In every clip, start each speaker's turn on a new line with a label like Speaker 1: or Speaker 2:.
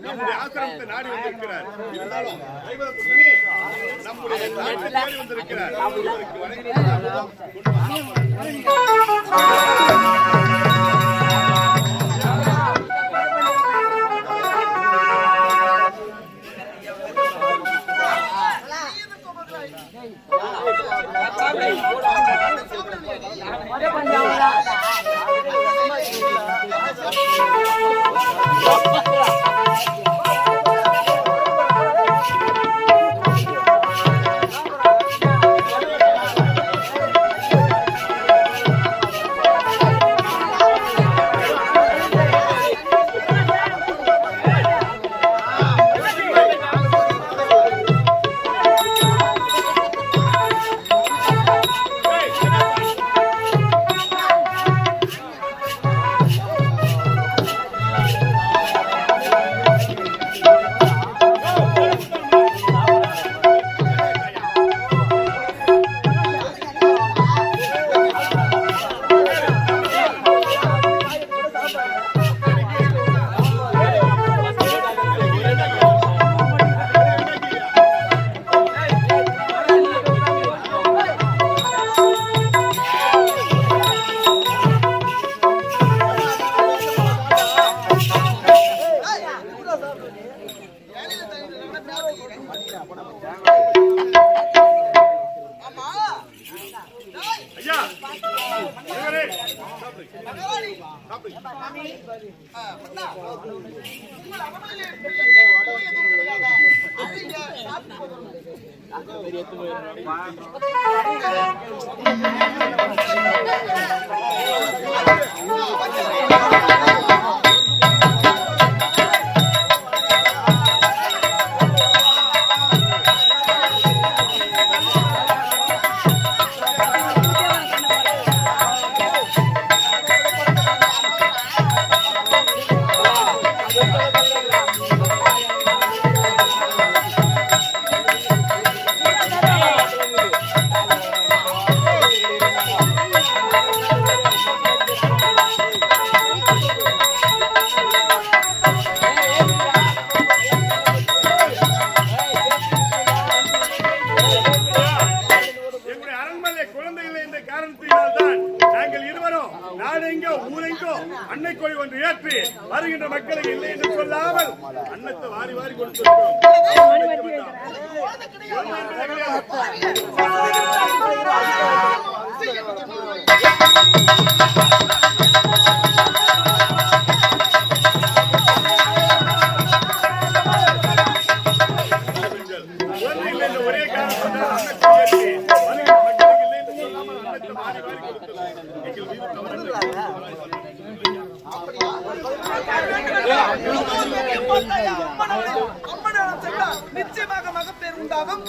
Speaker 1: நம்முடைய ஆசிரமத்தை நாடி வந்திருக்கிறார். இருந்தாலும் நம்முடைய நாட்டை நாடி வந்திருக்கிறார். அவருக்கு வணக்கம். வருகின்ற மக்களுக்கு இல்லை என்று சொல்லாமல் அன்னத்தை வாரி வாரி கொடுத்திருக்கிறோம். ஒரே காரணத்தால் அன்னத்தை வருகின்ற மக்களுக்கு இல்லை என்று சொல்லாமல் அன்னத்தை வாரி வாரி கொடுத்திருக்கிறோம். எங்கள் மீது
Speaker 2: நிச்சயமாக மகப்பேர் உண்டாகும்.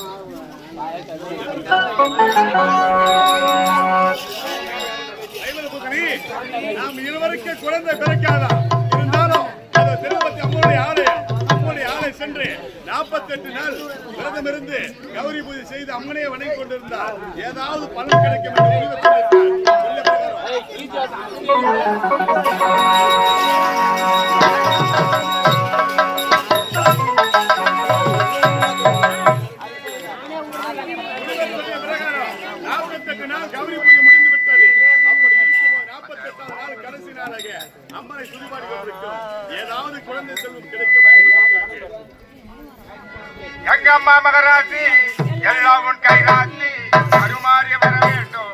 Speaker 1: நாம் இருவருக்கு குழந்தை பிறக்காதா இருந்தாலும் திருப்பதி அம்மனுடைய ஆலை சென்று 48 நாள் விரதம் இருந்து கௌரி பூஜை செய்து அம்மனையே வணங்கி கொண்டிருந்தார். ஏதாவது பலன் கிடைக்கும் கௌரி பூஜை முடிந்து விட்டது. அப்படி இருக்கும்போது 48ஆவது நாள் கடைசி நாளாக அம்மனை துதிபாடி கொண்டிருக்கிறோம். ஏதாவது குழந்தை செல்வம் கிடைக்க வேண்டும்.
Speaker 3: கங்கம்மா மகராசி எல்லாம் உன் கைராசி கருமாறி வர வேண்டும்.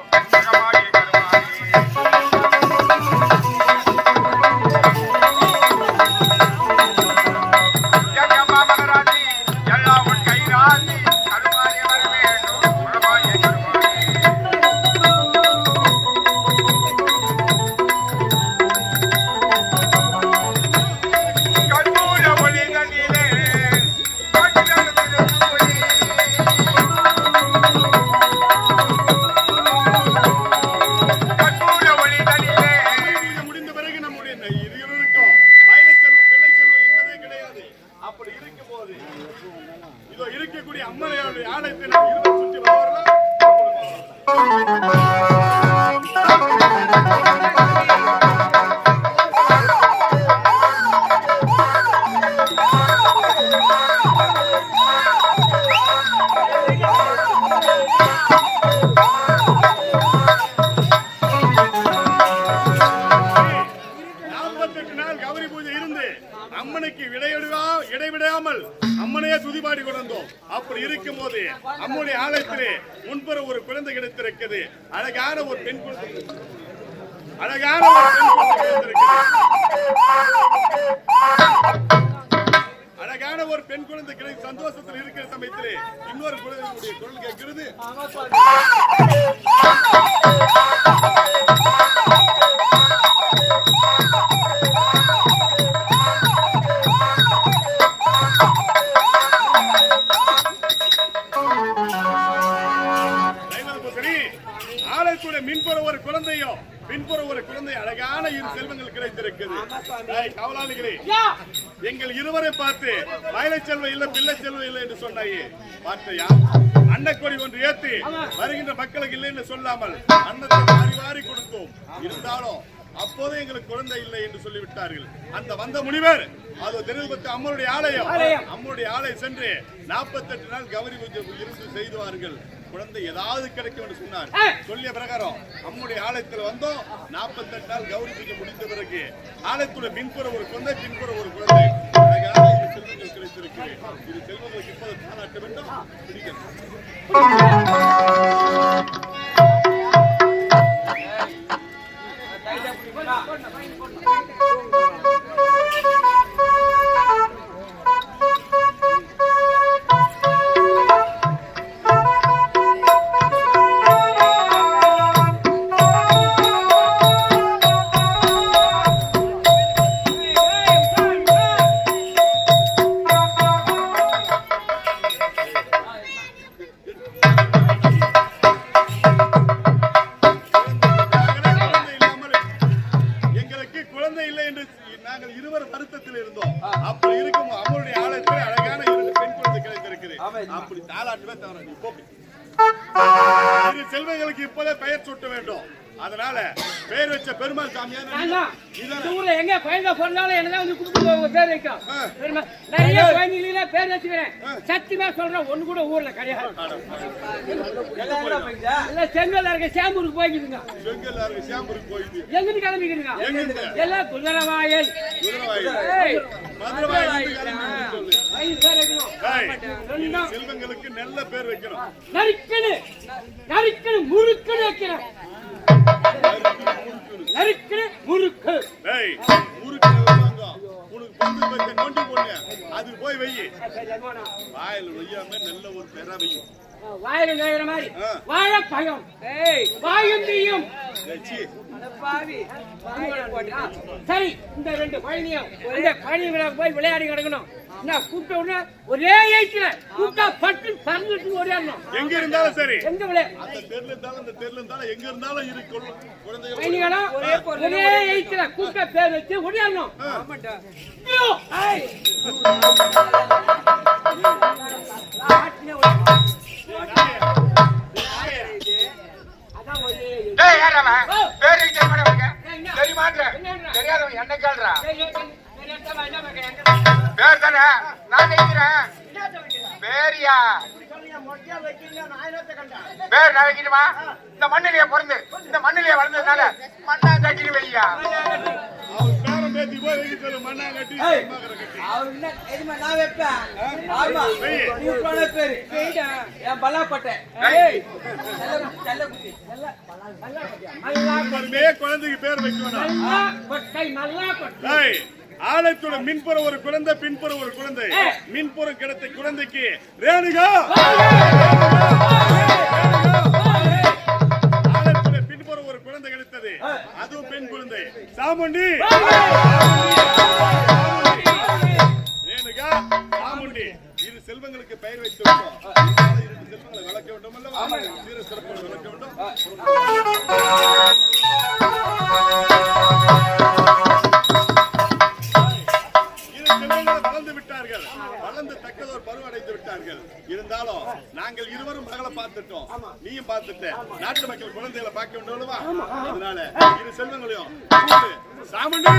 Speaker 1: அம்மனுக்கு இடைவிடாமல் அம்மனையே துதிபாடி கொண்டோம். அப்படி இருக்கும் போது அம்மனுடைய ஆலயத்திலே முன்புற ஒரு குழந்தை கிடைத்திருக்கிறது. அழகான ஒரு பெண் குழந்தை அழகான ஒரு பெண் குழந்தை கிடைத்த சந்தோஷத்தில் இருக்கிற சமயத்திலே இன்னொரு குழந்தையுடைய குரல் கேட்கிறது. ஆலயத்துடைய மின்புற ஒரு குழந்தையும் பின்புற ஒரு குழந்தை அழகான இரு செல்வங்கள் கிடைத்திருக்கிறது. காவலாளிகளே, எங்கள் இருவரை பார்த்து வயலை செல்வம் இல்ல பிள்ளை செல்வம் இல்லை என்று சொன்னாயே பார்த்தையா? அன்னக்கொடி ஒன்று ஏற்றி வருகின்ற மக்களுக்கு இல்லை என்று சொல்லாமல் அன்னத்தை வாரி வாரி கொடுத்தோம். இருந்தாலும் அப்போதே எங்களுக்கு குழந்தை இல்லை என்று சொல்லிவிட்டார்கள். அந்த வந்த முனிவர் அது திருப்பதி அம்மனுடைய ஆலயம் சென்று 48 நாள் கௌரி பூஜை இருந்து செய்துவார்கள். குழந்தை ஏதாவது கிடைக்கும் என்று சொன்னார். சொல்லிய பிரகாரம் அம்முடைய ஆலயத்தில் வந்தோம். 48 நாள் கௌரி பூஜை முடிந்த பிறகு ஆலயத்துடைய பின்புற ஒரு குழந்தை பின்புற ஒரு குழந்தை அழகான இரு செல்வங்கள் கிடைத்திருக்கிறேன். இரு செல்வங்களுக்கு இப்போது பாராட்ட வேண்டும். நாங்கள் இருவர் வருத்தத்தில் இருந்தோம். அப்படி இருக்கும் அம்மனுடைய ஆலயத்தில் அழகான 2 பெண் குழந்தை கிடைத்திருக்கிறது. அப்படி தாளாட்டுவே தவிர நீ போ. இரு செல்வங்களுக்கு இப்போதே பெயர் சூட்ட வேண்டும். அதனால பேர் வச்ச பெருமாள் சாமியார்
Speaker 2: ஊர்ல எங்க குழந்தை சொன்னாலும் என்னதான் வந்து குடும்ப பேர் வைக்கும். நிறைய குழந்தைகள பேர் வச்சுக்கிறேன். சத்தியமா சொல்றேன், ஒண்ணு கூட ஊர்ல கிடையாது. இல்ல செங்கல்ல இருக்க சேம்பூருக்கு போய்க்குதுங்க.
Speaker 1: செங்கல்ல இருக்க சேம்பூருக்கு போயிடு.
Speaker 2: எங்கிட்டு கிளம்பிக்கிறீங்க? எல்லாம் குதிரவாயல்.
Speaker 1: செல்வங்களுக்கு நல்ல பேர் வைக்கணும்.
Speaker 2: நரிக்கணு முறுக்கு வைக்கிறேன். முறுக்கு
Speaker 1: உனக்கு நோண்டி போன அது போய் வை. வாயில் வையாம நல்ல ஒரு பெற வையும்.
Speaker 2: வாயில நோயிற மாதிரி வாழ பயம் வாயும் தீயும். சரி, இந்த 2 குழந்தையும் அந்த குழந்தைங்களை போய் விளையாடி கிடக்கணும். கூப்பிட்ட உடனே ஒரே ஏய்ச்சில கூப்பிட்டா பட்டு பறந்துட்டு ஓடிடணும்.
Speaker 1: எங்க இருந்தாலும் சரி,
Speaker 2: எங்க விளையாடு
Speaker 1: அந்த தெருல இருந்தாலும் அந்த தெருல இருந்தாலும் எங்க இருந்தாலும் இருக்கும்
Speaker 2: குழந்தைகளும் ஒரே ஏய்ச்சில கூப்பிட்ட பேர் வச்சு ஓடிடணும்.
Speaker 3: தெரியாதவன் என்ன கேள்றா? பேர் தானே நான் நினைக்கிறேன். பேரியா பேர் நான் வைக்கணுமா? இந்த மண்ணிலேயே பிறந்து இந்த மண்ணிலேயே வளர்ந்ததுனால மண்ணா கட்டி வையா.
Speaker 1: குழந்தைக்கு பேர் வைக்கணும். ஆலயத்தோட மின்புற ஒரு குழந்தை பின்புற ஒரு குழந்தை. மின்புற கிடைத்த குழந்தைக்கு ரேணுகா, ஆலயத்தோட பின்புற ஒரு குழந்தை கிடைத்தது. அதுவும் பெண் குழந்தை சாமுண்டி. ரேணுகா, சாமுண்டி இரு செல்வங்களுக்கு பெயர் வைத்து விட்டோம். 2 செல்வங்களை வளர்க்க வேண்டும் அல்லவா? சீர சிறப்பு வளர்க்க வேண்டும். வளர்ந்து விட்டார்கள். வளர்ந்து தக்கதோர் பருவம் அடைந்து விட்டார்கள். இருந்தாலும் நாங்கள் இருவரும் மகளை பார்த்துட்டோம், நீயும் பார்த்துட்ட. நாட்டு மக்கள் குழந்தைகளை பார்க்க வேண்டும். அதனால இரு செல்வங்களையும் சாமுண்டி